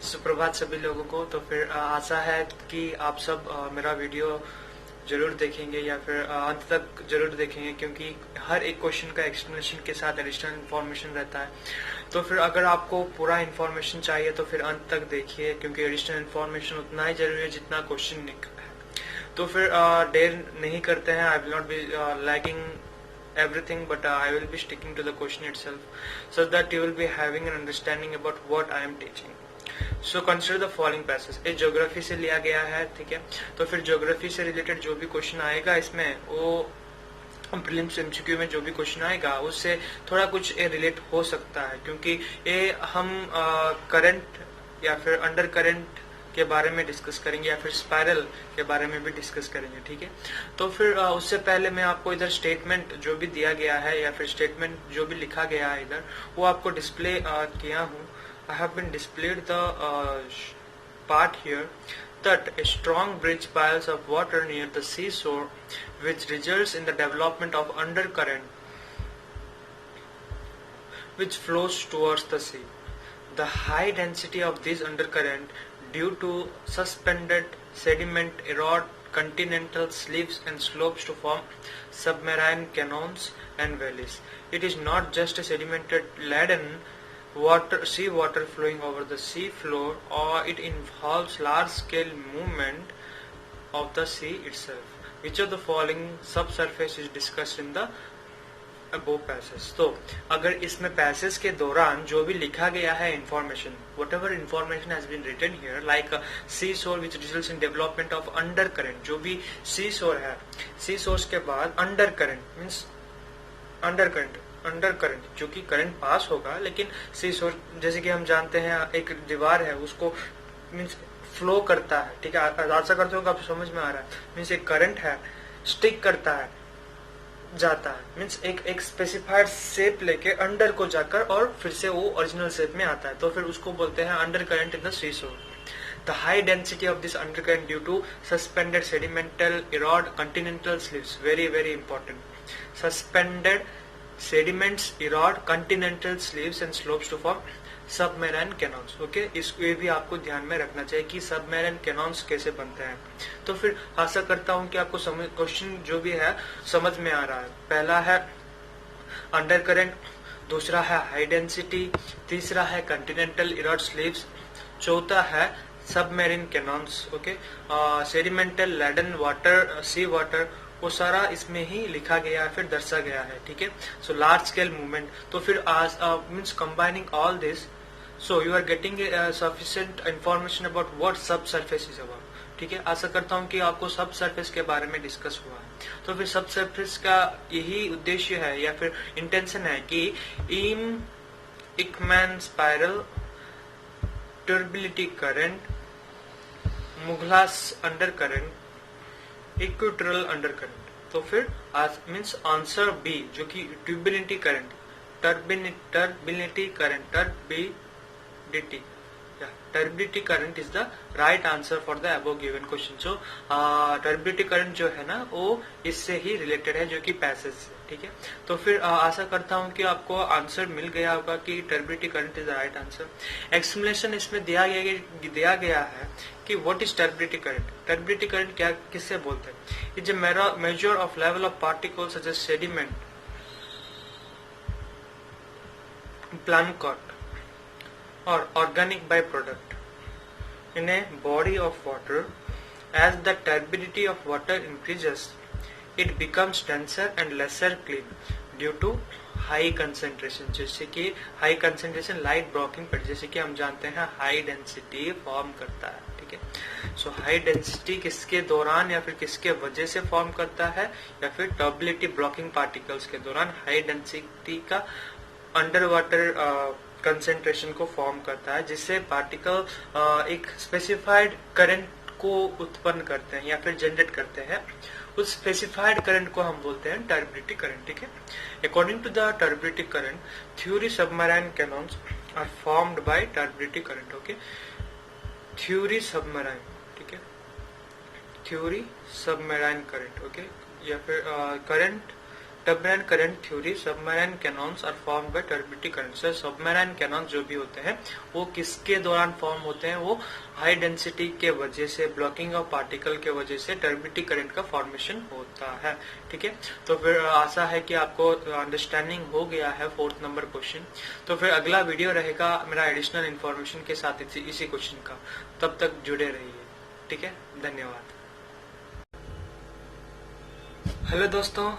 सुप्रभात सभी लोगों को। तो फिर आशा है कि आप सब मेरा वीडियो जरूर देखेंगे या फिर अंत तक जरूर देखेंगे, क्योंकि हर एक क्वेश्चन का एक्सप्लेनेशन के साथ एडिशनल इन्फॉर्मेशन रहता है। तो फिर अगर आपको पूरा इन्फॉर्मेशन चाहिए तो फिर अंत तक देखिए, क्योंकि एडिशनल इन्फॉर्मेशन उतना ही जरूरी है जितना क्वेश्चन है। तो फिर देर नहीं करते हैं। I will not be lagging everything, but I will be sticking to the question itself so that you will be having an understanding about what I am teaching. So consider the following passages. ये geography से लिया गया है, ठीक है। तो फिर geography से रिलेटेड जो भी क्वेश्चन आएगा इसमें, वो प्रीलिम्स एमसीक्यू में जो भी क्वेश्चन आएगा उससे थोड़ा कुछ रिलेट हो सकता है, क्योंकि ये हम करंट या फिर अंडर करंट के बारे में डिस्कस करेंगे या फिर स्पाइरल के बारे में भी डिस्कस करेंगे, ठीक है। तो फिर उससे पहले मैं आपको इधर स्टेटमेंट जो भी दिया गया है या फिर स्टेटमेंट जो भी लिखा गया है इधर, वो आपको डिस्प्ले किया हूँ। I have been displayed the part here that a strong bridge piles of water near the seashore, which results in the development of undercurrent which flows towards the sea. The high density of this undercurrent due to suspended sediment erode continental slips and slopes to form submarine canyons and valleys. It is not just a sedimented laden sea water flowing over the sea floor, or it involves large scale movement of the sea itself. Which of the following subsurface is discussed in the above passage? तो अगर इसमें passage के दौरान जो भी लिखा गया है information, whatever information has been written here, like sea shore which results in development of undercurrent, जो भी sea shore है, sea shores के बाद undercurrent means अंडरकरंट जो कि करंट पास होगा, लेकिन सी शोर जैसे कि हम जानते हैं एक दीवार है उसको मीन्स फ्लो करता है, ठीक है। आशा करते हो कि आप समझ में आ रहा है। मीन्स एक करंट है, स्टिक करता है, जाता है, मीन्स एक स्पेसिफाइड शेप लेके अंडर को जाकर और फिर से वो ओरिजिनल शेप में आता है, तो फिर उसको बोलते हैं अंडर करंट इन द सी शोर। The high density of this undercurrent due to suspended sedimental erode continental slips, very very important. Suspended sediments erode continental slips and slopes to form submarine canyons. Okay, इसको ये भी आपको ध्यान में रखना चाहिए कि सबमेराइन कैनॉन्स कैसे बनते हैं। तो फिर आशा करता हूं कि आपको क्वेश्चन जो भी है समझ में आ रहा है। पहला है अंडर करंट, दूसरा है हाई डेंसिटी, तीसरा है कंटिनेंटल इरोड स्लिप्स, चौथा है submarine cannon's. Okay, सेडिमेंटल laden water, सी वाटर, वो सारा इसमें ही लिखा गया है, फिर दर्शा गया है, ठीक है। सो लार्ज स्केल मूवमेंट, तो फिर आज means combining all this, so you are getting sufficient information about what subsurface is about, ठीक है। आशा करता हूँ कि आपको सब सरफेस के बारे में डिस्कस हुआ है। तो फिर सब सरफेस का यही उद्देश्य है या फिर इंटेंशन है कि इन इकमैन स्पाइरल, टर्बिलिटी करंट, मुगलास undercurrent, equatorial undercurrent. तो फिर मीन्स आंसर बी जो कि turbidity current, turbidity current, turbidity current is the right answer for the above given question. So turbidity current जो है ना वो इससे ही रिलेटेड है, जो कि पैसेज से, ठीक है। तो फिर आशा करता हूँ कि आपको आंसर मिल गया होगा कि turbidity current is the right answer. Explanation इसमें दिया गया है कि what is turbidity current. Turbidity current क्या किससे बोलते हैं? Is a measure of level of particles such as sediment, plancton or organic byproduct in a body of water. As the turbidity of water increases, it becomes denser and lesser clean due to high concentration। जैसे कि high concentration light blocking पर, जैसे कि हम जानते हैं high density form करता है, ठीक है। सो हाई डेंसिटी किसके दौरान या फिर किसके वजह से फॉर्म करता है, या फिर टर्बिलिटी ब्लॉकिंग पार्टिकल्स के दौरान हाई डेंसिटी का अंडर वाटर कंसेंट्रेशन को फॉर्म करता है, जिससे पार्टिकल एक स्पेसिफाइड करंट को उत्पन्न करते हैं या फिर जनरेट करते हैं। उस स्पेसिफाइड करंट को हम बोलते हैं टर्बिलिटी करंट, ठीक है। According to the turbidity current theory, submarine canyons are formed by turbidity current. Okay, theory submarine, ठीक है, थ्योरी सबमराइन करंट, ओके, या फिर current turbulent current theory, submarine canyons are formed by turbidity current. Sir submarine canyon जो भी होते हैं वो किसके दौरान फॉर्म होते हैं? वो हाई डेंसिटी के वजह से, ब्लॉकिंग ऑफ पार्टिकल के वजह से टर्बिडिटी करंट का फॉर्मेशन होता है। ठीक है, तो फिर आशा है कि आपको अंडरस्टैंडिंग हो गया है 4th नंबर क्वेश्चन। तो फिर अगला वीडियो रहेगा मेरा एडिशनल इन्फॉर्मेशन के साथ इसी क्वेश्चन का। तब तक जुड़े रहिए। ठीक है, धन्यवाद। हेलो दोस्तों,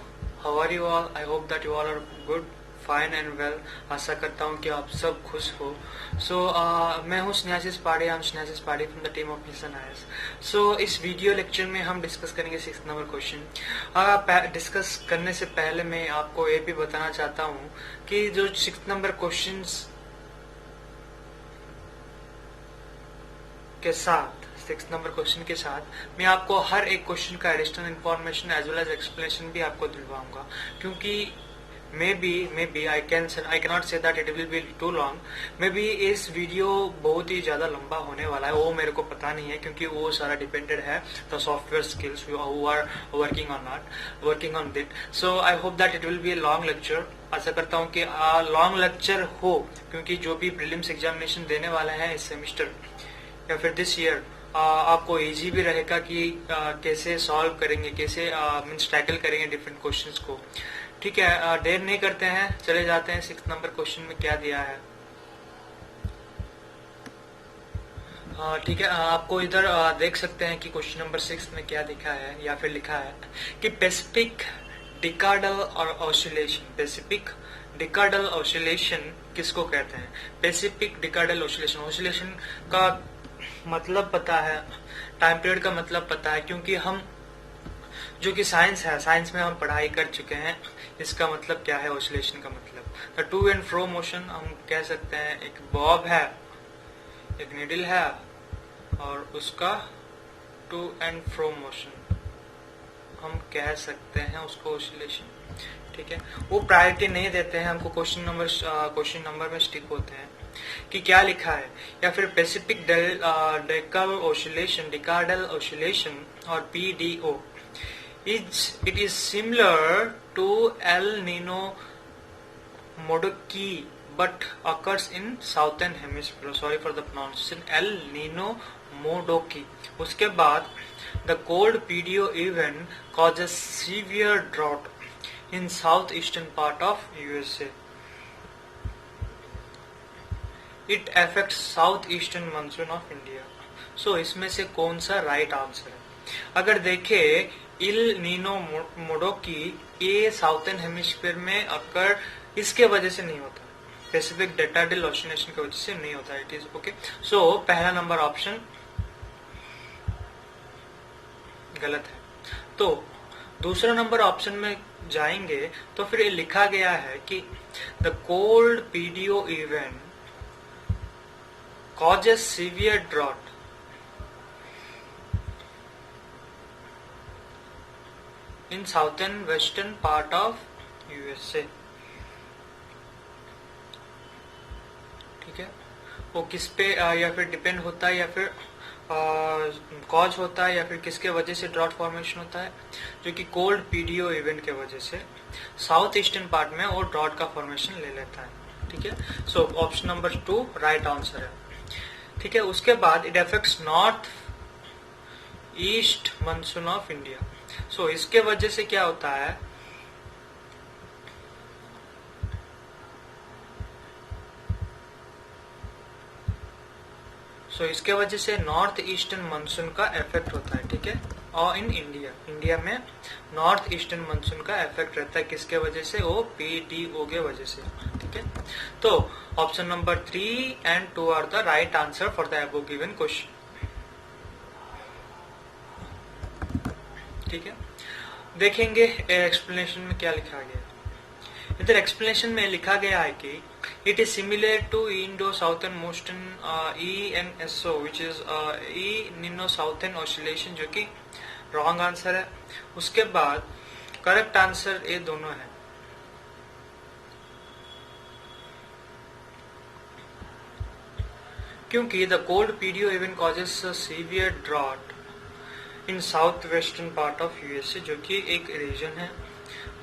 how are you all? I hope that you all are good, fine and well. आशा करता हूँ कि आप सब खुश हो। मैं हूँ स्नेहाशीष पाड़े, हम स्नेहाशीष पाड़े from the team of mission IAS. इस वीडियो लेक्चर में हम डिस्कस करेंगे 6th नंबर क्वेश्चन। डिस्कस करने से पहले मैं आपको ये भी बताना चाहता हूँ कि जो 6th नंबर क्वेश्चन के साथ 6th नंबर क्वेश्चन के साथ मैं आपको हर एक क्वेश्चन का additional information as well as explanation भी आपको दिलवाऊंगा, क्योंकि maybe I can not say that it will be too long. Maybe इस वीडियो बहुत ही ज्यादा लंबा होने वाला है, वो मेरे को पता नहीं है, क्योंकि वो सारा डिपेंडेड है the software skills who are working on that. So I hope that it will be a long lecture. आशा करता हूँ कि लॉन्ग लेक्चर हो, क्योंकि जो भी प्रीलिम्स एग्जामिनेशन देने वाले हैं इस सेमिस्टर या फिर दिस ईयर, आपको इजी भी रहेगा कि कैसे सॉल्व करेंगे, कैसे मीन्स टैकल करेंगे डिफरेंट क्वेश्चंस को। ठीक है, देर नहीं करते हैं, चले जाते हैं 6th नंबर क्वेश्चन में क्या दिया है। ठीक है, आपको इधर देख सकते हैं कि क्वेश्चन नंबर 6 में क्या दिखा है या फिर लिखा है कि पैसिफिक डिकाडल और ऑसिलेशन। पैसिफिक डिकाडल ऑसिलेशन किसको कहते हैं? पैसिफिक डिकाडल ऑसिलेशन, ऑसिलेशन का मतलब पता है, टाइम पीरियड का मतलब पता है, क्योंकि हम जो कि साइंस है, साइंस में हम पढ़ाई कर चुके हैं। इसका मतलब क्या है ऑसिलेशन का मतलब? The two and fro motion हम कह सकते हैं। एक बॉब है, एक नीडल है और उसका टू एंड फ्रो मोशन हम कह सकते हैं उसको ऑसिलेशन। ठीक है, वो प्रायोरिटी नहीं देते हैं हमको, क्वेश्चन नंबर में स्टिक होते हैं कि क्या लिखा है। या फिर पैसिफिक डिकाडल ऑसिलेशन और PDO it is similar to El Nino Modoki but occurs in southern hemisphere. Sorry for the pronunciation. El Nino Modoki. उसके बाद the cold PDO event causes severe drought in southeastern part of USA. It affects southeastern monsoon of India. So इसमें से कौन सा right answer है? अगर देखे इल Nino मोडोकी, ये साउथर्न हेमिस्फीयर में अकर इसके वजह से नहीं होता, पैसिफिक डिकाडल ऑसिलेशन की वजह से नहीं होता। It is okay. सो पहला नंबर ऑप्शन गलत है। तो दूसरा नंबर ऑप्शन में जाएंगे तो फिर ये लिखा गया है कि the cold PDO event causes severe drought in southern western part of USA। ठीक है, वो किस पे या फिर डिपेंड होता है या फिर कॉज होता है या फिर किसके वजह से ड्रॉट फॉर्मेशन होता है? जो कि कोल्ड PDO इवेंट के वजह से साउथ ईस्टर्न पार्ट में वो ड्रॉट का फॉर्मेशन ले लेता है। ठीक है, so option number 2 right answer है। ठीक है, उसके बाद it affects north east monsoon of India. So इसके वजह से क्या होता है? इसके वजह से नॉर्थ ईस्टर्न मानसून का इफेक्ट होता है। ठीक है, और इन इंडिया में नॉर्थ ईस्टर्न मानसून का इफेक्ट रहता है किसके वजह से? वो PDO के वजह से। ठीक है, तो option number 3 and 2 are the right answer for the above given question. ठीक है, देखेंगे एक्सप्लेनेशन में क्या लिखा गया। इधर एक्सप्लेनेशन में लिखा गया है कि it is similar to Indo southern motion ENSO which is Nino southern oscillation, जो कि रॉन्ग आंसर है। उसके बाद करेक्ट आंसर ये दोनों है। क्योंकि the cold PDO event causes severe drought in south western part of USA, जो कि एक रीजन है।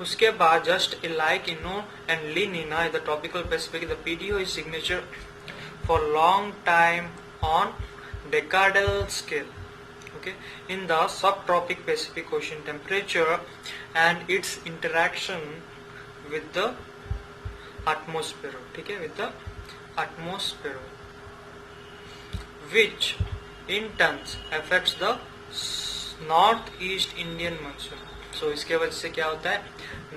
उसके बाद just like Nino and La Nina in the tropical Pacific the PDO is signature for long time on decadal scale. Okay, in the subtropic Pacific Ocean, temperature and its interaction with the atmosphere, ठीक है, with the atmosphere, which in turns affects the northeast Indian monsoon. So इसके वजह से क्या होता है,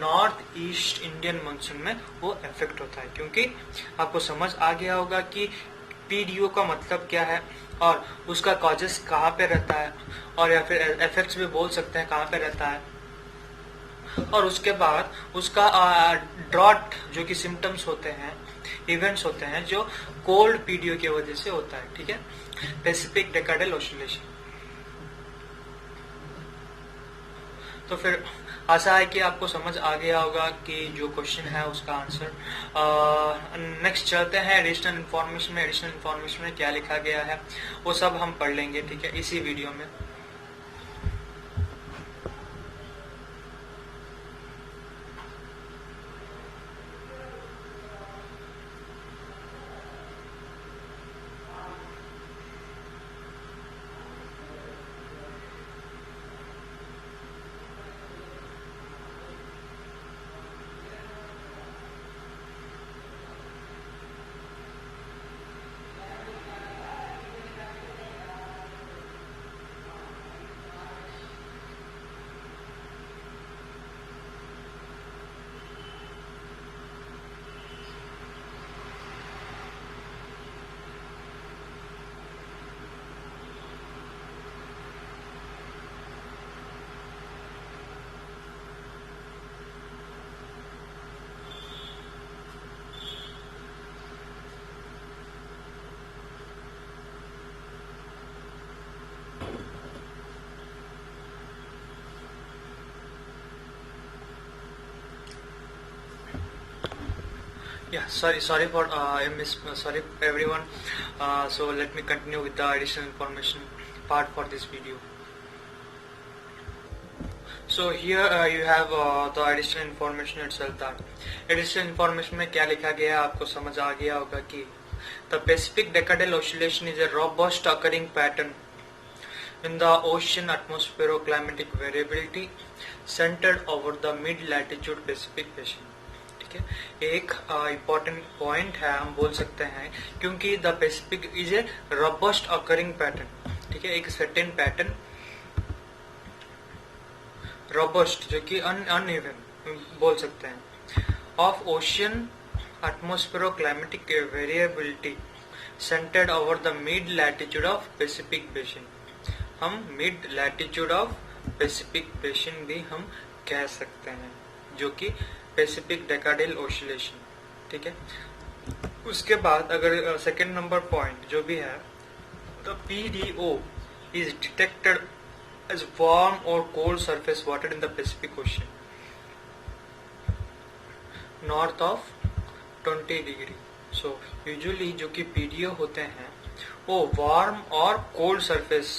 north east Indian monsoon में वो इफेक्ट होता है, क्योंकि आपको समझ आ गया होगा कि पीडीओ का मतलब क्या है और उसका कॉजेस कहाँ पे रहता है, और या फिर इफेक्ट्स भी बोल सकते हैं कहाँ पे रहता है, और उसके बाद उसका ड्रॉट जो कि सिम्टम्स होते हैं, इवेंट्स होते हैं जो कोल्ड पीडीओ की वजह से होता है, ठीक है, पैसिफिक डेकाडल ऑसिलेशन। तो फिर आशा है कि आपको समझ आ गया होगा कि जो क्वेश्चन है उसका आंसर। नेक्स्ट चलते हैं एडिशनल इन्फॉर्मेशन में। एडिशनल इन्फॉर्मेशन में क्या लिखा गया है वो सब हम पढ़ लेंगे, ठीक है, इसी वीडियो में। Yeah, sorry for I missed. Sorry everyone. So let me continue with the additional information part for this video. So here you have the additional information itself. That additional information में क्या लिखा गया है आपको समझ आ गया होगा कि the Pacific decadal oscillation is a robust occurring pattern in the ocean atmospheroclimatic variability centered over the mid-latitude Pacific basin. ठीक है, एक इम्पोर्टेंट पॉइंट है, हम बोल सकते हैं, क्योंकि the Pacific is a robust occurring pattern, ठीक है, एक सर्टेन पैटर्न, रोबस्ट जो कि अनइवन बोल सकते हैं, of ocean atmospheric climatic variability centred over the mid latitude of Pacific basin. हम mid latitude of Pacific basin भी हम कह सकते हैं, जो कि पैसिफिक डेकाडल ऑसिलेशन, ठीक है। उसके बाद अगर सेकेंड नंबर पॉइंट जो भी है, the PDO is detected as warm और cold surface water in the Pacific ocean north of 20 degree. So usually जो कि पीडीओ होते हैं वो वार्म और कोल्ड सरफेस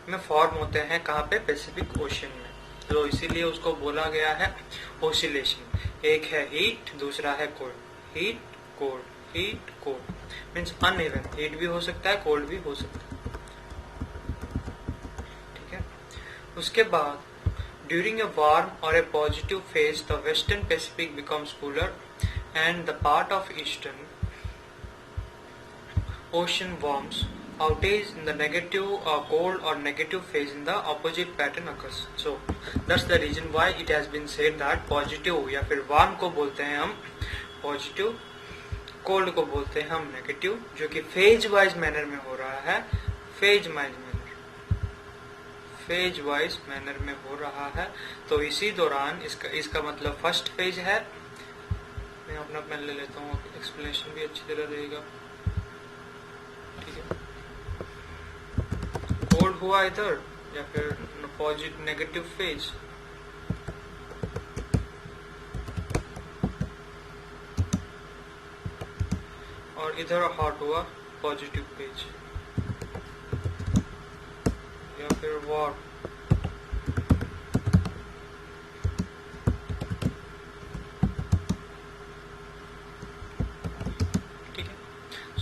में फॉर्म होते हैं, कहाँ पे, पैसिफिक ओशन में। तो इसीलिए उसको बोला गया है ओसिलेशन। एक है हीट, दूसरा है cold, heat cold, heat cold means uneven, heat भी हो सकता है, कोल्ड भी हो सकता है, ठीक है। उसके बाद ड्यूरिंग ए वार्म और a positive phase the western Pacific becomes cooler and the part of eastern ocean warms. Outage in the negative cold or negative phase in the opposite pattern occurs. So that's the reason why it has been said that positive या फिर warm को बोलते हैं हम positive, cold को बोलते हैं हम negative, जो कि phase wise manner में हो रहा है, phase wise manner में हो रहा है। तो इसी दौरान इसका मतलब फर्स्ट फेज है। मैं अपना पेन ले लेता हूँ, एक्सप्लेनेशन भी अच्छी तरह रहेगा, ठीक है। कोल्ड हुआ इधर या फिर पॉजिटिव नेगेटिव फेज, और इधर हॉट हुआ पॉजिटिव फेज या फिर वार्म।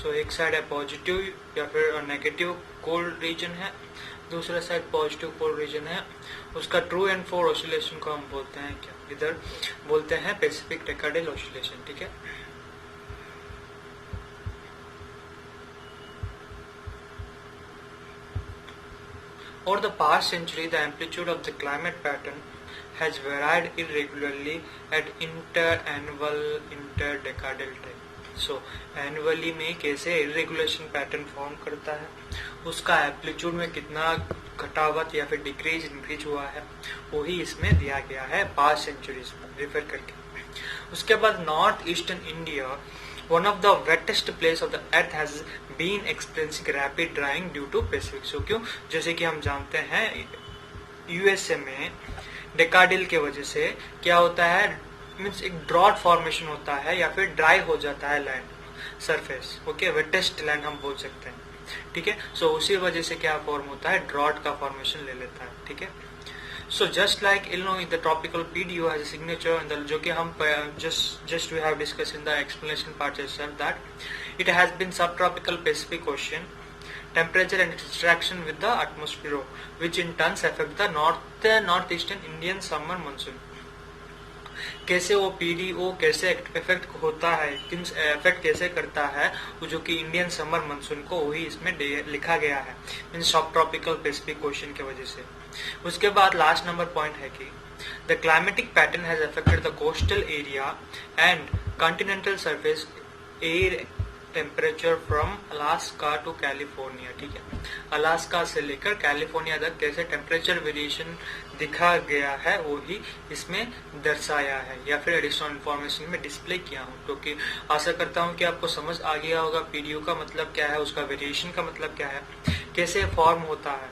सो एक साइड है पॉजिटिव या फिर नेगेटिव कोल्ड रीजन है, दूसरा साइड पॉजिटिव कोल्ड रीजन है। उसका ट्रू एंड फोर ऑसिलेशन को हम बोलते हैं क्या, इधर बोलते हैं पैसिफिक डेकाडेल ऑसिलेशन, ठीक है। Over the past century, the amplitude of the climate pattern has varied irregularly at interannual, interdecadal time. So, annually में कैसे irregulation pattern form करता है, उसका amplitude में कितना घटावट या फिर डिक्रीज इंक्रीज हुआ है, वही इसमें दिया गया है पास्ट सेंचुरीज में रेफर करके। उसके बाद north eastern India, one of the wettest place of the earth has been experiencing rapid drying due to Pacific। So क्यों, जैसे कि हम जानते हैं यूएसए में डेकाडिल के वजह से क्या होता है, मीन्स एक ड्रॉट फॉर्मेशन होता है या फिर ड्राई हो जाता है land surface, okay, wettest land हम बोल सकते हैं, ठीक है। सो उसी वजह से क्या फॉर्म होता है, ड्रॉट का फॉर्मेशन ले लेता है, ठीक है। So just like Illinois, the tropical PDO has a signature, and जो कि हम just we have discussed in the explanation part itself, that it has been subtropical Pacific Ocean temperature and its interaction with the atmosphere, which in turn affect the northeastern Indian summer monsoon। कैसे वो PDO कैसे effect होता है, effect कैसे करता है, वो जो कि इंडियन समर मानसून को, वही इसमें लिखा गया है, in sub tropical Pacific ocean की वजह से। उसके बाद लास्ट नंबर पॉइंट है कि the climatic pattern has affected the coastal area and continental surface air temperature from Alaska to California, ठीक है। अलास्का से लेकर कैलिफोर्निया तक कैसे टेम्परेचर वेरिएशन दिखा गया है, वो ही इसमें दर्शाया है या फिर एडिशनल इन्फॉर्मेशन में डिस्प्ले किया हूँ। क्योंकि आशा करता हूँ कि आपको समझ आ गया होगा पीडीओ का मतलब क्या है, उसका वेरिएशन का मतलब क्या है, कैसे फॉर्म होता है,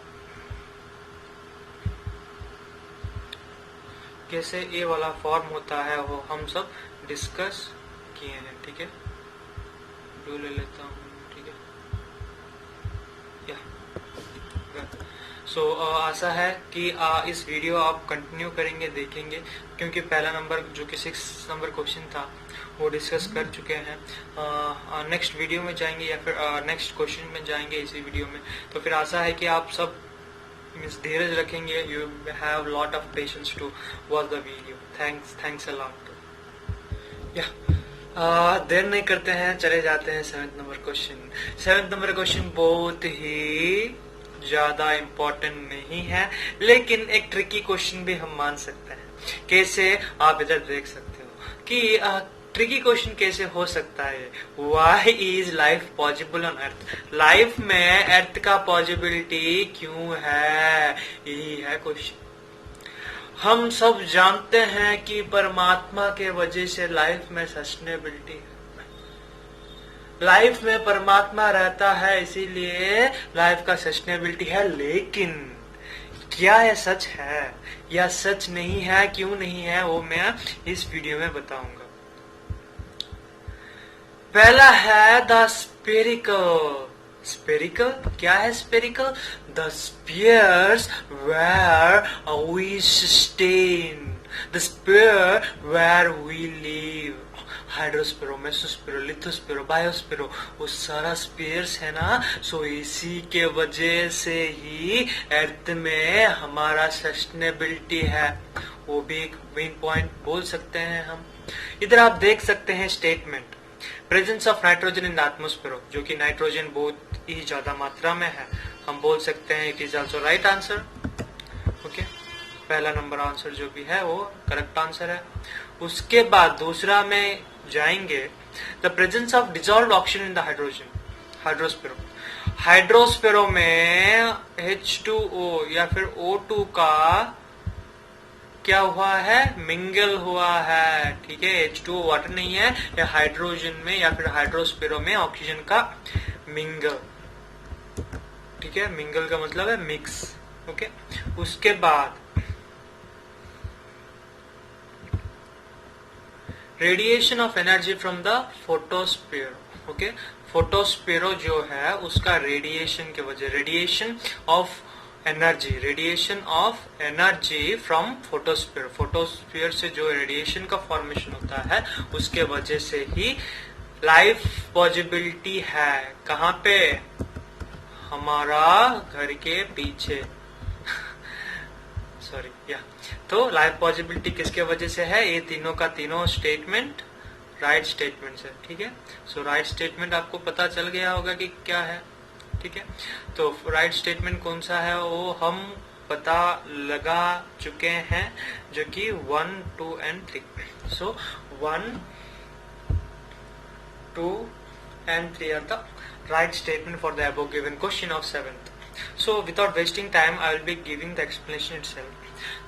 कैसे ये वाला फॉर्म होता है, वो हम सब डिस्कस किए हैं, ठीक है। ब्लू ले लेता हूँ, ठीक है। सो आशा है कि इस वीडियो आप कंटिन्यू करेंगे, देखेंगे, क्योंकि पहला नंबर जो कि 6 नंबर क्वेश्चन था वो डिस्कस कर चुके हैं। नेक्स्ट वीडियो में जाएंगे या फिर नेक्स्ट क्वेश्चन में जाएंगे इसी वीडियो में। तो फिर आशा है कि आप सब धीरज रखेंगे, you have lot of patience to watch the video. Thanks a lot. देर नहीं करते हैं, चले जाते हैं 7th number question. 7th number question बहुत ही ज्यादा इम्पोर्टेंट नहीं है, लेकिन एक ट्रिकी क्वेश्चन भी हम मान सकते हैं। कैसे, आप इधर देख सकते हो कि ट्रिकी क्वेश्चन कैसे हो सकता है। Why is life possible on earth, life में अर्थ का पॉसिबिलिटी क्यों है, यही है क्वेश्चन। हम सब जानते हैं कि परमात्मा के वजह से लाइफ में सस्टेनेबिलिटी है, लाइफ में परमात्मा रहता है, इसीलिए लाइफ का सस्टेनेबिलिटी है। लेकिन क्या यह सच है या सच नहीं है, क्यों नहीं है, वो मैं इस वीडियो में बताऊंगा। पहला है द स्पेरिकल। स्पेरिकल क्या है? Spherical the spheres where we sustain, the sphere where we live. Hydrosphere, mesosphere, lithosphere, biosphere, वो सारा स्पेयर्स है ना। सो इसी के वजह से ही अर्थ में हमारा सस्टेनेबिलिटी है, वो भी एक मेन पॉइंट बोल सकते हैं हम। इधर आप देख सकते हैं statement, presence of nitrogen in the atmosphere, जो कि नाइट्रोजन बहुत ही ज्यादा मात्रा में है, हम बोल सकते हैं it is also right answer. Okay, पहला नंबर आंसर जो भी है वो करेक्ट आंसर है। उसके बाद दूसरा में जाएंगे, the presence of dissolved oxygen in the hydrogen, hydrosphere. Hydrosphere में H2O या फिर O2 का क्या हुआ है? मिंगल हुआ है, ठीक है। H2O वाटर नहीं है, या हाइड्रोजन में या फिर हाइड्रोस्पेरो में ऑक्सीजन का मिंगल, ठीक है। मिंगल का मतलब है मिक्स, ओके। उसके बाद radiation of energy from the photosphere, okay. Photosphere जो है उसका रेडिएशन के वजह, radiation of energy, radiation of energy from photosphere, photosphere से जो रेडिएशन का फॉर्मेशन होता है उसके वजह से ही लाइफ पॉसिबिलिटी है कहाँ पे? हमारा घर के पीछे सॉरी या तो लाइफ पॉसिबिलिटी किसके वजह से है? ये तीनों का तीनों स्टेटमेंट राइट स्टेटमेंट है, ठीक है। सो राइट स्टेटमेंट आपको पता चल गया होगा कि क्या है, ठीक है। तो राइट स्टेटमेंट कौन सा है वो हम पता लगा चुके हैं, जो कि 1, 2 and 3। So 1, 2 and 3 are the right statement for the above given question of 7th. So without wasting time, I will be giving the explanation itself.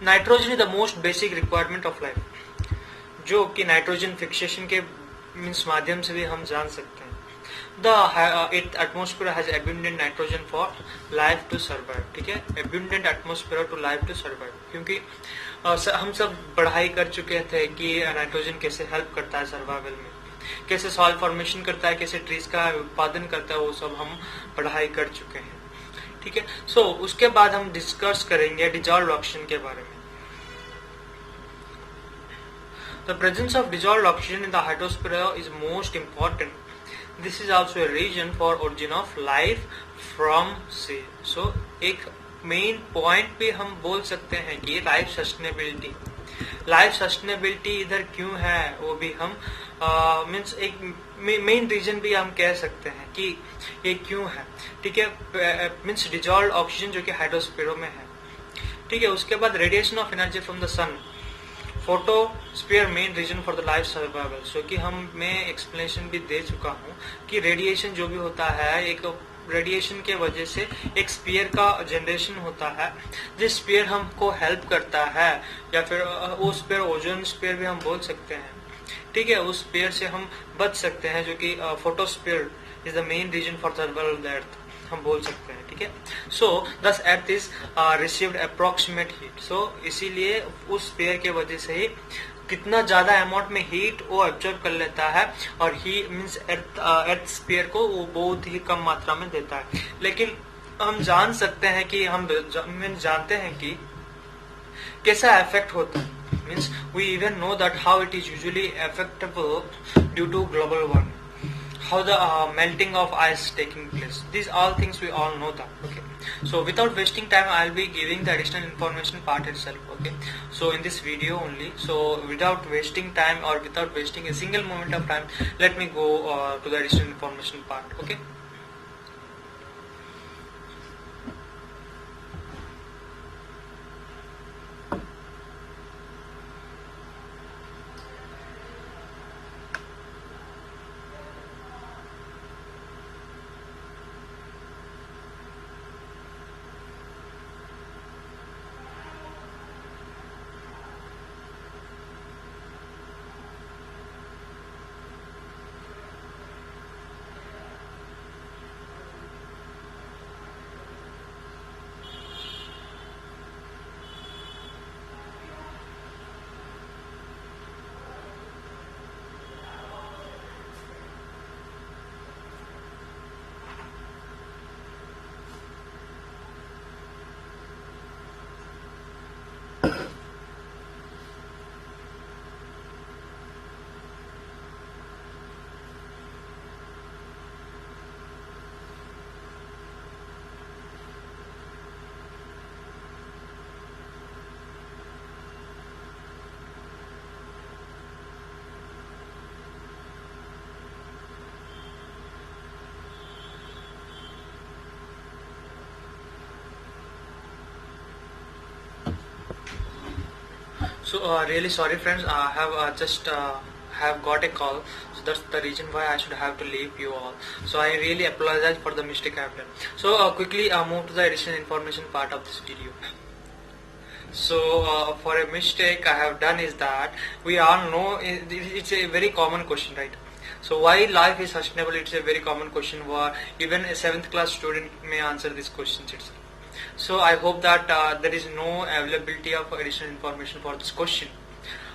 Nitrogen is the most basic requirement of life, जो कि nitrogen fixation के means माध्यम से भी हम जान सकते हैं। The atmosphere has abundant nitrogen for life to survive, ठीक है। Abundant atmosphere to life to survive, क्योंकि हम सब पढ़ाई कर चुके थे कि नाइट्रोजन कैसे हेल्प करता है सर्वाइवल में, कैसे सॉइल फॉर्मेशन करता है, कैसे ट्रीज का उत्पादन करता है, वो सब हम पढ़ाई कर चुके हैं, ठीक है। सो उसके बाद हम डिस्कस करेंगे डिजॉल्व्ड ऑक्सीजन के बारे में। The presence of dissolved oxygen in the hydrosphere is most important. This is also a region for origin of life from sea. So एक मेन पॉइंट पे हम बोल सकते हैं कि लाइफ सस्टेनेबिलिटी इधर क्यों है, वो भी हम मीन्स एक मेन रीजन भी हम कह सकते हैं कि ये क्यों है, ठीक है। मीन्स डिजॉल्व्ड ऑक्सीजन जो कि हाइड्रोस्फीयर में है, ठीक है। उसके बाद radiation of energy from the sun, photosphere main reason for the life survival. So कि मैं एक्सप्लेनेशन भी दे चुका हूँ कि रेडिएशन जो भी होता है, एक रेडिएशन के वजह से एक स्पीयर का जनरेशन होता है, जिस स्पीयर हमको हेल्प करता है, या फिर वो स्पीयर ओजोन स्पीयर भी हम बोल सकते हैं, ठीक है। उस स्पीयर से हम बच सकते हैं, जो कि photosphere is the main reason for survival of the earth, हम बोल सकते हैं, ठीक है। So this earth is received approximate heat. So इसीलिए उस स्फीयर के वजह से ही कितना ज्यादा अमाउंट में हीट वो एब्जॉर्ब कर लेता है, और ही मीन्स अर्थ स्फीयर को वो बहुत ही कम मात्रा में देता है। लेकिन हम जान सकते हैं कि हम जानते हैं कि कैसा इफेक्ट होता है, means we even know that how it is usually affectable due to global warming, how the melting of ice taking place. These all things we all know that, okay. So without wasting time, I'll be giving the additional information part itself, okay. So in this video only, so without wasting time or without wasting a single moment of time, let me go to the additional information part, okay. So really sorry friends, I have just have got a call, so that's the reason why I should have to leave you all. So I really apologize for the mistake I have done. So quickly move to the additional information part of this video. So for a mistake I have done is that we all know it's a very common question, right? So why life is sustainable? It's a very common question. Even a 7th class student may answer this question itself. So I hope that there is no availability of additional information for this question.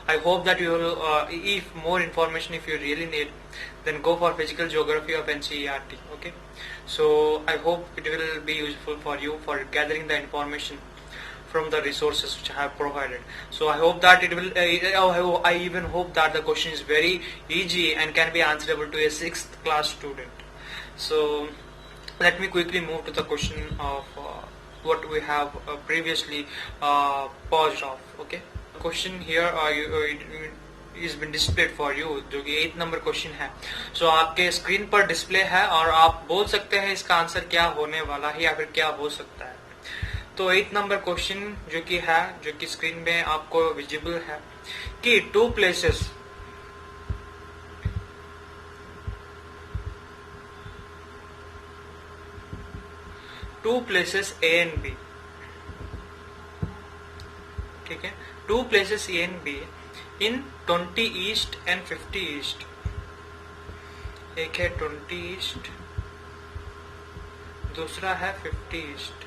I hope that you will, if more information if you really need, then go for physical geography of NCERT. Okay. So I hope it will be useful for you for gathering the information from the resources which I have provided. So I hope that it will, I even hope that the question is very easy and can be answerable to a 6th class student. So let me quickly move to the question of what we have previously paused off. Okay, the question here is been displayed for you, जो कि 8 number question है. सो आपके screen पर display है और आप बोल सकते हैं इसका आंसर क्या होने वाला है या फिर क्या हो सकता है. तो 8 नंबर क्वेश्चन जो कि स्क्रीन में आपको विजिबल है कि two places A and B. ठीक है, two places A and B in 20 east and 50 east. एक है 20 ईस्ट, दूसरा है 50 east.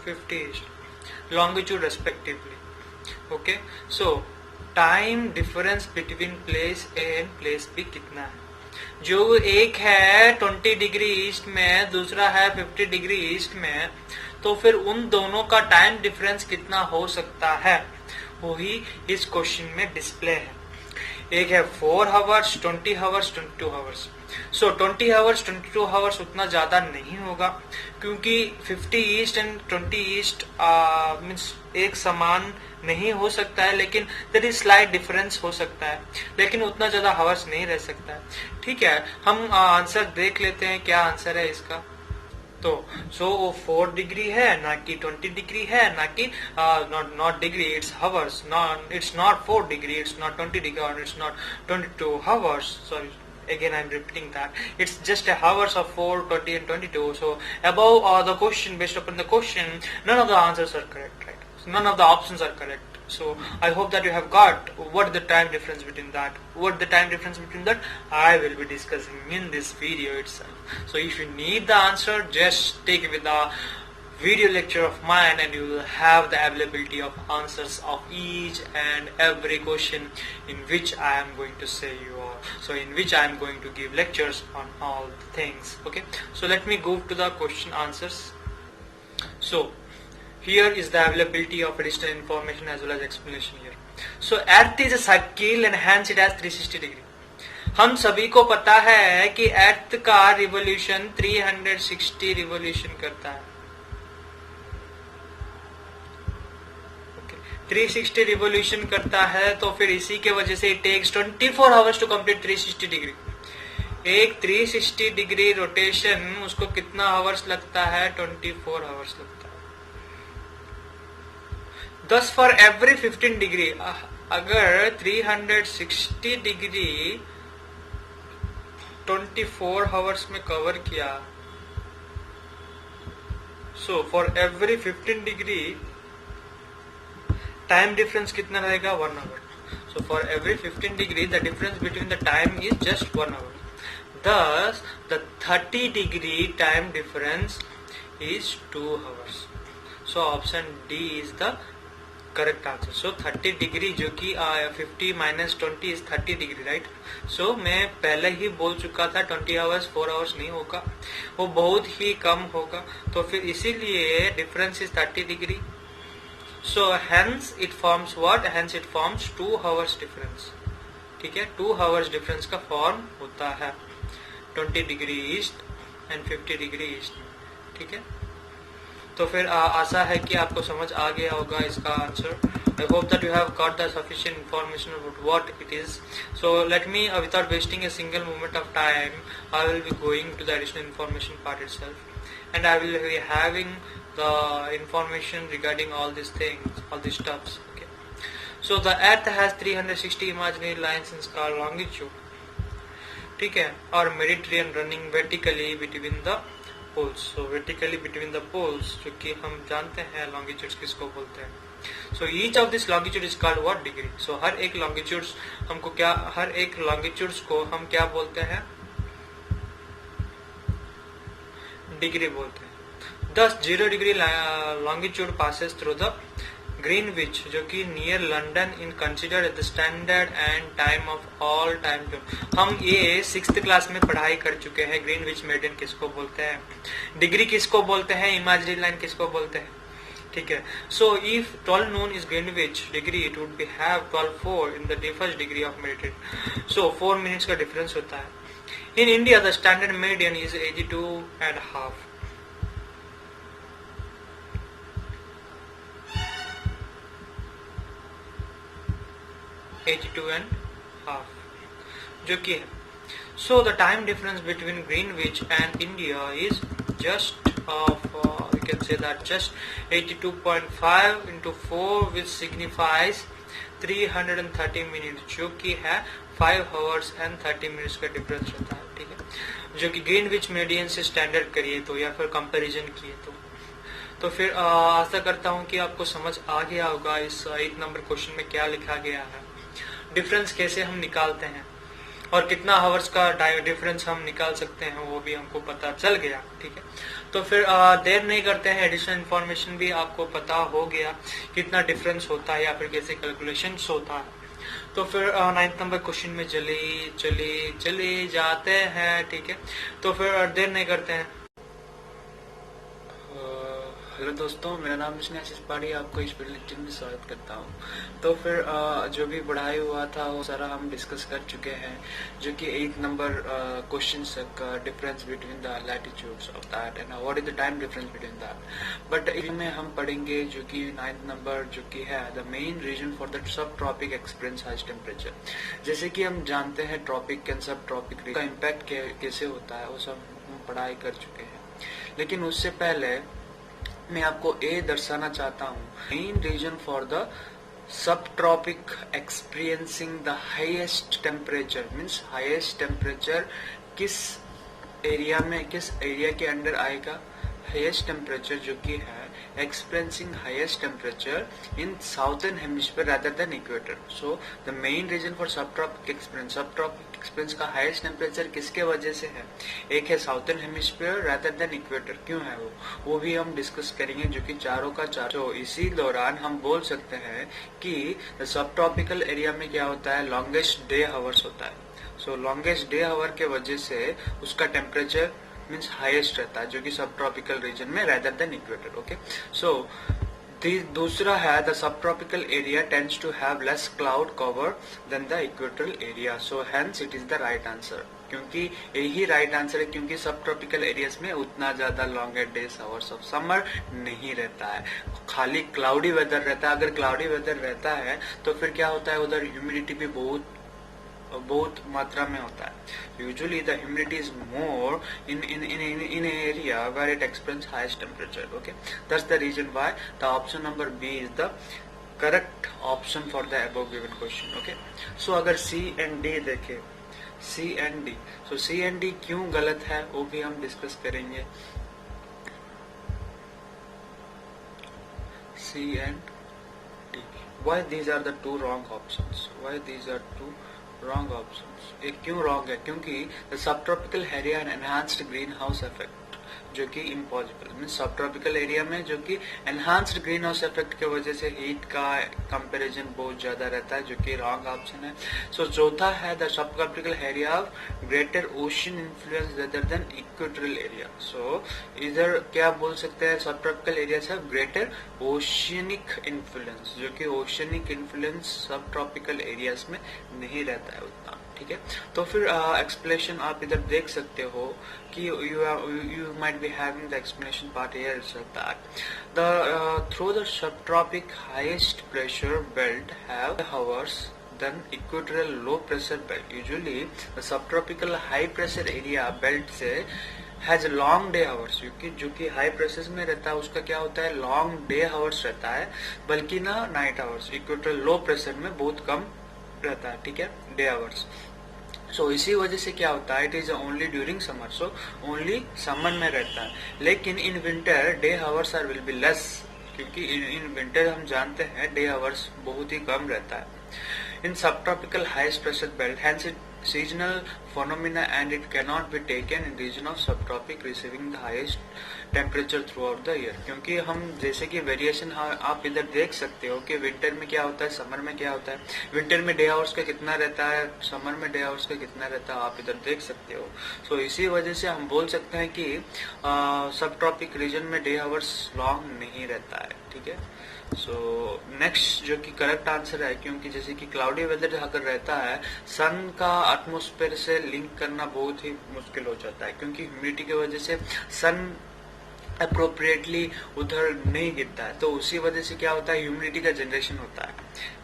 50 east longitude respectively. Okay, so time difference between place A and place B कितना है? जो एक है 20 डिग्री ईस्ट में, दूसरा है 50 डिग्री ईस्ट में, तो फिर उन दोनों का टाइम डिफरेंस कितना हो सकता है, वही इस क्वेश्चन में डिस्प्ले है. एक है 4 आवर्स, 20 आवर्स, 22 आवर्स. सो 20 आवर्स 22 आवर्स उतना ज्यादा नहीं होगा क्योंकि 50 ईस्ट एंड 20 ईस्ट मीन्स एक समान नहीं हो सकता है, लेकिन देयर इज स्लाइट डिफरेंस हो सकता है, लेकिन उतना ज्यादा आवर्स नहीं रह सकता है. ठीक है, हम आंसर देख लेते हैं क्या आंसर है इसका. तो सो वो 4 डिग्री है, ना कि 20 डिग्री है, ना कि not degree, it's hours. It's not 4 degree, it's not 20 degree, और it's not 22 hours. Sorry, again I'm repeating that it's just a hours of 4, 20 and 22. So above the question, based upon the question, none of the answers are correct, right? So none of the options are correct. So I hope that you have got what the time difference between that. What the time difference between that I will be discussing in this video itself. So if you need the answer, just take it with the video lecture of mine and you will have the availability of answers of each and every question in which I am going to say you all. So in which I am going to give lectures on all the things. Okay, so let me go to the question answers. So here is the availability of additional information as well as explanation here. So earth is a circle and hence it has 360 degree. हम सभी को पता है कि अर्थ का revolution 360 revolution करता है. 360 revolution करता है, तो फिर इसी के वजह से it takes 24 hours to complete 360 degree. एक 360 डिग्री रोटेशन उसको कितना आवर्स लगता है? 24 आवर्स लगता है. thus फॉर एवरी 15 डिग्री, अगर 360 डिग्री 24 आवर्स में कवर किया, so for every 15 degree time difference कितना रहेगा? 1 hour. So for every 15 degree the difference between the time is just 1 hour. thus the 30 degree time difference is 2 hours. so option D is the correct answer. so 30 degree जो कि 50 minus 20 is 30 degree, right? so मैं पहले ही बोल चुका था 20 hours 4 hours नहीं होगा, वो बहुत ही कम होगा, तो फिर इसीलिए difference is 30 degree. So hence it forms what? Hence it forms 2 hours difference. ठीक है, 2 hours difference का फॉर्म होता है 20 degree east and 50 degree east में. ठीक है, तो फिर आशा है कि आपको समझ आ गया होगा इसका answer. I hope that you have got the sufficient information about what it is. So let me, without wasting a single moment of time, I will be going to the additional information part itself, and I will be having the information regarding all these things, all these stuffs. Okay, so the earth has 360 imaginary lines in scar longitude. ठीक है, और meridian running vertically between the poles. So vertically between the poles, जो कि हम जानते हैं longitudes किसको बोलते हैं. So each of this longitude is called what? Degree. So हर एक लॉन्गिट्यूड्स हमको क्या, हर एक लॉन्गिट्यूड्स को हम क्या बोलते हैं? डिग्री बोलते हैं. Thus 0 degree longitude passes through the Greenwich जो कि near London in consider the standard and time of all time. हम ये 6th क्लास में पढ़ाई कर चुके हैं। ग्रीनविच मेडियन किसको बोलते हैं, डिग्री किसको बोलते हैं, इमेजिनरी लाइन किसको बोलते हैं, ठीक है। So if 12 Noon is Greenwich degree it would be have 12:04 in the first degree of meditation. So 4 minutes का डिफरेंस होता है। In India the standard median is 82.5। 82.5 जो कि है। So the time difference between Greenwich and India is just of we can say that just 82.5 into 4 which signifies 330 minutes जो कि है 5 hours and 30 minutes का डिफरेंस होता है, ठीक है। जो कि ग्रीनविच मीडियन से स्टैंडर्ड करिए तो या फिर कंपैरिजन किए तो फिर आशा करता हूँ कि आपको समझ आ गया होगा इस 8 नंबर क्वेश्चन में क्या लिखा गया है, डिफरेंस कैसे हम निकालते हैं और कितना हावर्स का डिफरेंस हम निकाल सकते हैं वो भी हमको पता चल गया, ठीक है। तो फिर देर नहीं करते हैं, एडिशनल इन्फॉर्मेशन भी आपको पता हो गया कितना डिफरेंस होता है या फिर कैसे कैलकुलेशन होता है। तो फिर 9th नंबर क्वेश्चन में चले जाते हैं, ठीक है। तो फिर देर नहीं करते हैं। हेलो दोस्तों, मेरा नाम विष्णु आशीष पाड़ी, आपको इस वीडियो में स्वागत करता हूँ। तो फिर जो भी पढ़ाई हुआ था वो सारा हम डिस्कस कर चुके हैं, जो कि 8 नंबर क्वेश्चन तक difference between the latitudes of that and what is the time difference between that. But इसमें हम पढ़ेंगे जो कि 9th नंबर जो कि है the main reason for the sub tropic experience high temperature. जैसे कि हम जानते हैं ट्रॉपिक एंड सब ट्रॉपिक का इम्पैक्ट कैसे होता है वो सब हम पढ़ाई कर चुके हैं। लेकिन उससे पहले मैं आपको ये दर्शाना चाहता हूँ main reason for the sub tropic experiencing the highest temperature means highest temperature किस एरिया के अंडर आएगा। हाईएस्ट टेम्परेचर जो कि है experiencing highest temperature in southern hemisphere rather than equator. So the main reason for subtropic experience का highest temperature किसके वजह से है, एक है southern hemisphere rather than equator, क्यों है वो भी हम डिस्कस करेंगे, जो कि चारों का चारों। तो इसी दौरान हम बोल सकते हैं कि सबट्रॉपिकल एरिया में क्या होता है, लॉन्गेस्ट डे आवर्स होता है। सो लॉन्गेस्ट डे आवर के वजह से उसका टेम्परेचर मीन्स हाईएस्ट रहता है, जो कि सब ट्रॉपिकल रीजन में rather than equator, okay. So दूसरा है द सब tropical area tends to have less cloud cover than the equatorial area, so hence it is the right answer. क्योंकि यही राइट आंसर है, क्योंकि सब ट्रॉपिकल एरियाज में उतना ज्यादा longer days hours of summer नहीं रहता है, खाली क्लाउडी वेदर रहता है। अगर क्लाउडी वेदर रहता है तो फिर क्या होता है, उधर ह्यूमिडिटी भी बहुत मात्रा में होता है। Usually the humidity is more in area where it experience highest temperature, okay. That's the reason why the option number b is the correct option for the above given question, okay. So अगर c and d देखें, c and d, so c and d क्यों गलत है वो भी हम discuss करेंगे। C and d, why these are the two wrong options, why these are to wrong options. ये क्यों रॉन्ग है, क्योंकि सब tropical area and enhanced green house effect जो कि इम्पॉसिबल मीन सब ट्रॉपिकल एरिया में जो कि एनहांस्ड ग्रीन हाउस इफेक्ट की वजह से हीट का कंपैरिजन बहुत ज्यादा रहता है, जो कि रॉन्ग ऑप्शन है। सो चौथा है द सब tropical area of greater ocean influence rather than equatorial area. So इधर क्या बोल सकते हैं, सब ट्रॉपिकल एरिया से ग्रेटर ओशियनिक इन्फ्लुएंस, जो कि oceanic influence subtropical areas में नहीं रहता है उतना, ठीक है। तो फिर एक्सप्लेनेशन आप इधर देख सकते हो कि you might be having the explanation part here itself that through the subtropic highest pressure belt have hours than equatorial low pressure belt. Usually the subtropical high pressure area belt से has long day hours, क्योंकि जो कि high pressure में रहता है उसका क्या होता है, लॉन्ग डे आवर्स रहता है, बल्कि ना night hours. Equatorial low pressure में बहुत कम रहता है, ठीक है, डे आवर्स। सो इसी वजह से क्या होता है, it is only during summer, so only summer में रहता है। लेकिन in winter day hours are will be less, क्योंकि इन विंटर हम जानते हैं डे आवर्स बहुत ही कम रहता है। In sub tropical highest pressure belt hence it seasonal phenomena and it cannot be taken in region of subtropic receiving the highest temperature throughout the year। क्योंकि हम जैसे कि वेरिएशन आप इधर देख सकते हो कि विंटर में क्या होता है, समर में क्या होता है। विंटर में डे आवर्स का कितना रहता है, समर में डे आवर्स का कितना रहता है, आप इधर देख सकते हो। सो इसी वजह से हम बोल सकते हैं कि सब ट्रॉपिक रीजन में डे आवर्स लॉन्ग नहीं रहता है, ठीक है। सो नेक्स्ट जो कि करेक्ट आंसर है, क्योंकि जैसे कि क्लाउडी वेदर अगर रहता है, सन का एटमॉस्फेयर से लिंक करना बहुत ही मुश्किल हो जाता है, क्योंकि ह्यूमिडिटी की वजह से सन अप्रोप्रिएटली उधर नहीं गिरता है। तो उसी वजह से क्या होता है, ह्यूमिडिटी का जनरेशन होता है,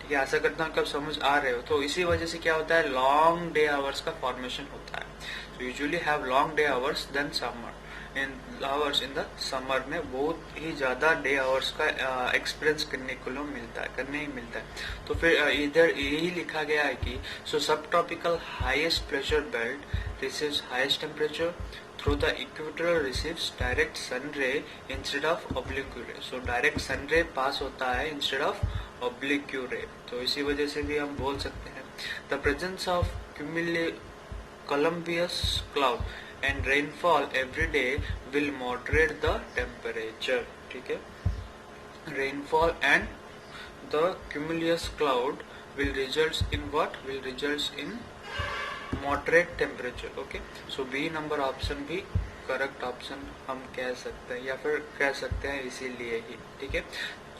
ठीक है। आशा करता हूँ कि आप समझ आ रहे हो। तो इसी वजह से क्या होता है, लॉन्ग डे आवर्स का फॉर्मेशन होता है। तो usually have long day hours than summer. In hours in the summer में बहुत ही ज्यादा डे आवर्स का एक्सपीरियंस करने को मिलता है। तो फिर इधर यही लिखा गया है कि so sub tropical highest pressure belt receives highest temperature through the equator receives direct sun ray instead of ऑब्लिक्यू रे। सो डायरेक्ट सन रे पास होता है इंस्टेड ऑफ ऑब्लिक्यू रे। तो इसी वजह से भी हम बोल सकते हैं the presence of cumulus cloud and rainfall every day will moderate the temperature, ठीक है। rainfall and the cumulus cloud will results in what, will results in moderate temperature, okay। so B number option भी correct option हम कह सकते हैं, या फिर कह सकते हैं इसीलिए ही, ठीक है।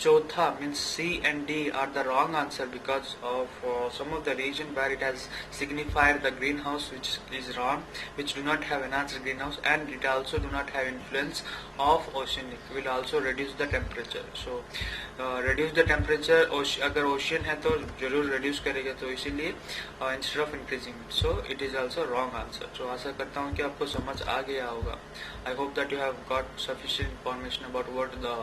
चौथा means C and D are the wrong answer because of some of the region where it has signified the greenhouse, which is wrong, which do not have enhanced greenhouse, and it also do not have influence of oceanic, will also reduce the temperature। so reduce the temperature, अगर ocean है तो जरूर reduce करेगा, तो इसीलिए instead of increasing, so it is also wrong answer। so आशा करता हूँ कि आपको समझ आ गया होगा। I hope that you have got sufficient information about what the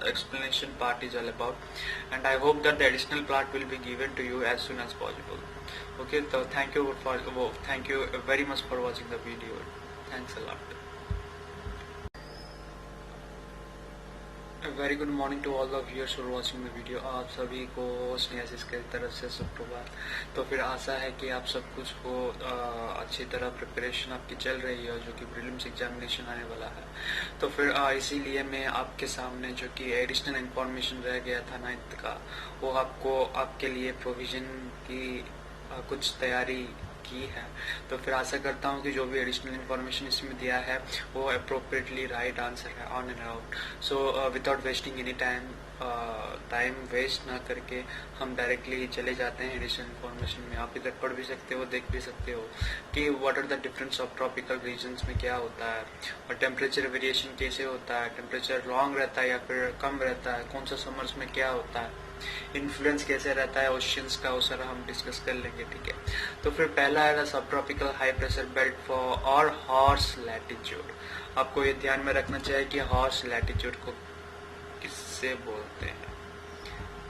explanation part is all about, and I hope that the additional part will be given to you as soon as possible, okay। so thank you very much for watching the video। thanks a lot। Very good morning to all the viewers for watching the video. आप सभी को स्नेहाशीष की तरफ से सुप्रभात। तो फिर आशा है कि आप सब कुछ को अच्छी तरह प्रिपरेशन आपकी चल रही है, जो कि प्रीलिम्स एग्जामिनेशन आने वाला है। तो फिर इसीलिए मैं आपके सामने जो कि एडिशनल इंफॉर्मेशन रह गया था 9th का, वो आपको आपके लिए प्रोविजन की कुछ तैयारी की है। तो फिर आशा करता हूँ कि जो भी एडिशनल इन्फॉर्मेशन इसमें दिया है वो अप्रोप्रिएटली राइट आंसर है, on and out. So without wasting any time waste ना करके हम डायरेक्टली चले जाते हैं एडिशनल इन्फॉर्मेशन में। आप इधर पढ़ भी सकते हो, देख भी सकते हो कि what are the difference of tropical regions में क्या होता है, और टेम्परेचर वेरिएशन कैसे होता है, टेम्परेचर लॉन्ग रहता है या फिर कम रहता है, कौन सा समर्स में क्या होता है, इन्फ्लुएंस कैसे रहता है ओशियंस का, वो सारा हम डिस्कस कर लेंगे, ठीक है। तो फिर पहला है सब tropical high pressure belt for और हॉर्स लैटिट्यूड। आपको ये ध्यान में रखना चाहिए कि हॉर्स लैटिट्यूड को किससे बोलते हैं,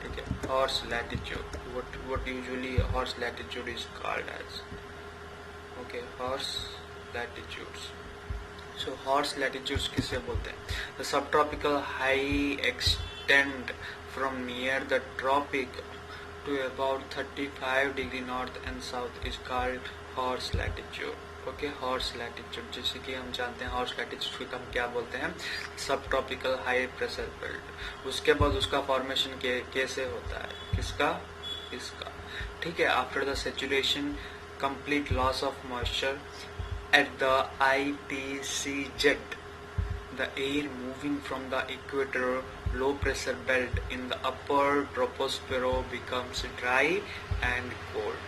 ठीक है। Horse latitude, what usually horse latitude is called as, okay, horse latitudes. So horse latitudes किससे बोलते हैं, द सब tropical high extend from near the tropic to about 35 degree north and south is called horse latitude, okay। horse latitude जैसे कि हम जानते हैं horse latitude को हम क्या बोलते हैं, सब ट्रॉपिकल हाई प्रेशर बेल्ट। उसके बाद उसका फॉर्मेशन कैसे होता है, किसका, इसका, ठीक है। After the saturation complete loss of moisture at the IPC jet, the air moving from the equator low pressure belt in the upper troposphere becomes dry and cold,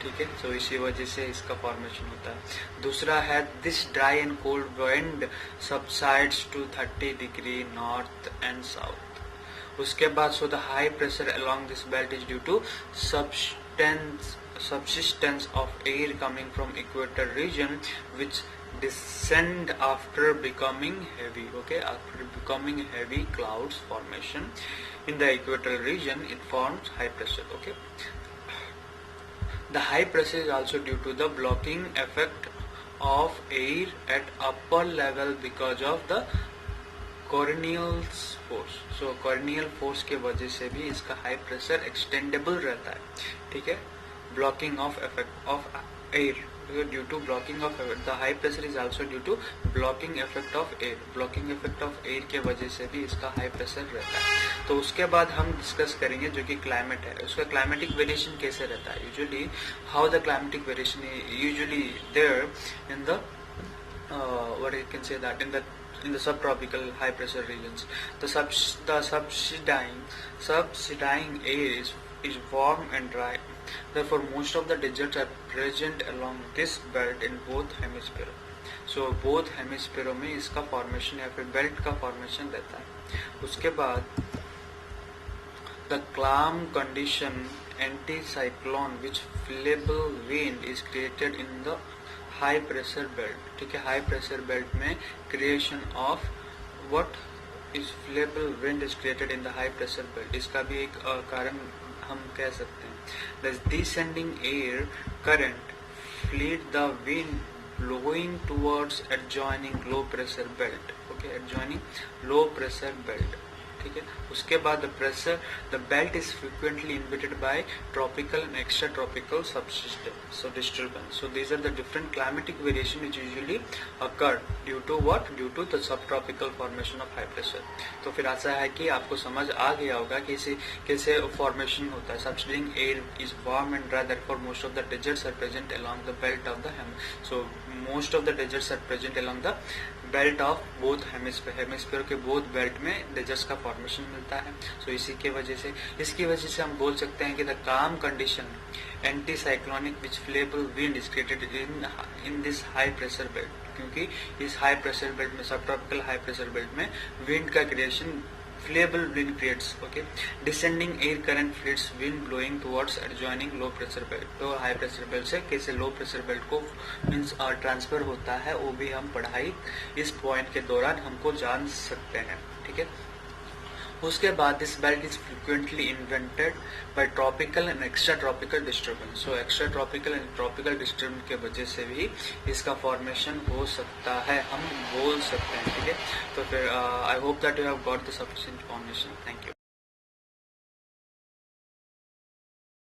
ठीक है। so इसी वजह से इसका फॉर्मेशन होता है। दूसरा है this dry and cold wind subsides to 30 degree north and south. उसके बाद so the high pressure along this belt is due to subsistence of air coming from equator region which descend after becoming heavy, okay, after becoming heavy clouds formation in the equatorial region, it forms high pressure, okay। the high pressure is also due to the blocking effect of air at upper level because of the Coriolis force। so Coriolis force के वजह से भी इसका high pressure extendable रहता है, ठीक है। Blocking of effect of air due to blocking of the high pressure is also due to blocking effect of air, blocking effect of air के वजह से भी इसका हाई प्रेशर रहता है। तो उसके बाद हम डिस्कस करेंगे जो कि क्लाइमेट है, उसका क्लाइमेटिक वेरिएशन कैसे रहता है, usually how the climatic variation usually there in the what you can say that in the subtropical high pressure regions. The subsidizing air is warm and dry. Therefore, most of the deserts are present along this belt in both hemispheres. So both hemispheres में इसका formation या फिर belt का formation रहता है। उसके बाद the calm condition anticyclone which favorable wind is created in the high pressure belt, ठीक है। हाई प्रेशर बेल्ट में creation of what is feeble wind is created in the high pressure belt, इसका भी एक कारण हम कह सकते हैं। The descending air current feed the wind blowing towards adjoining low pressure belt, okay, adjoining low pressure belt, ठीक है। उसके बाद the belt is frequently invaded by tropical and extratropical subsystem so disturbance. So these are the different climatic variation which usually occur due to what, due to the सब tropical formation of high pressure. तो फिर ऐसा है कि आपको समझ आ गया होगा कि कैसे फॉर्मेशन होता है। Subsiding air is warm and dry, therefore most of the deserts are present along the belt of the so most of the deserts are present along the belt of both hemisphere के both belt में deserts का formation मिलता है। सो इसकी वजह से हम बोल सकते हैं कि the calm condition anticyclonic which feeble wind is created in this high pressure belt, क्योंकि इस हाई प्रेशर बेल्ट में, सब ट्रॉपिकल हाई प्रेशर बेल्ट में विंड का creation feeble wind creates, okay. Descending air current feeds wind blowing towards adjoining low pressure belt. तो high pressure belt से कैसे low pressure belt को मीन्स ट्रांसफर होता है, वो भी हम पढ़ाई इस पॉइंट के दौरान हमको जान सकते हैं, ठीक है। उसके बाद this belt is frequently invented by tropical and extra tropical disturbance. So extra tropical and tropical disturbance के वजह से भी इसका फॉर्मेशन हो सकता है, हम बोल सकते हैं, ठीक है। तो फिर आई hope that you have got the sufficient information. Thank you.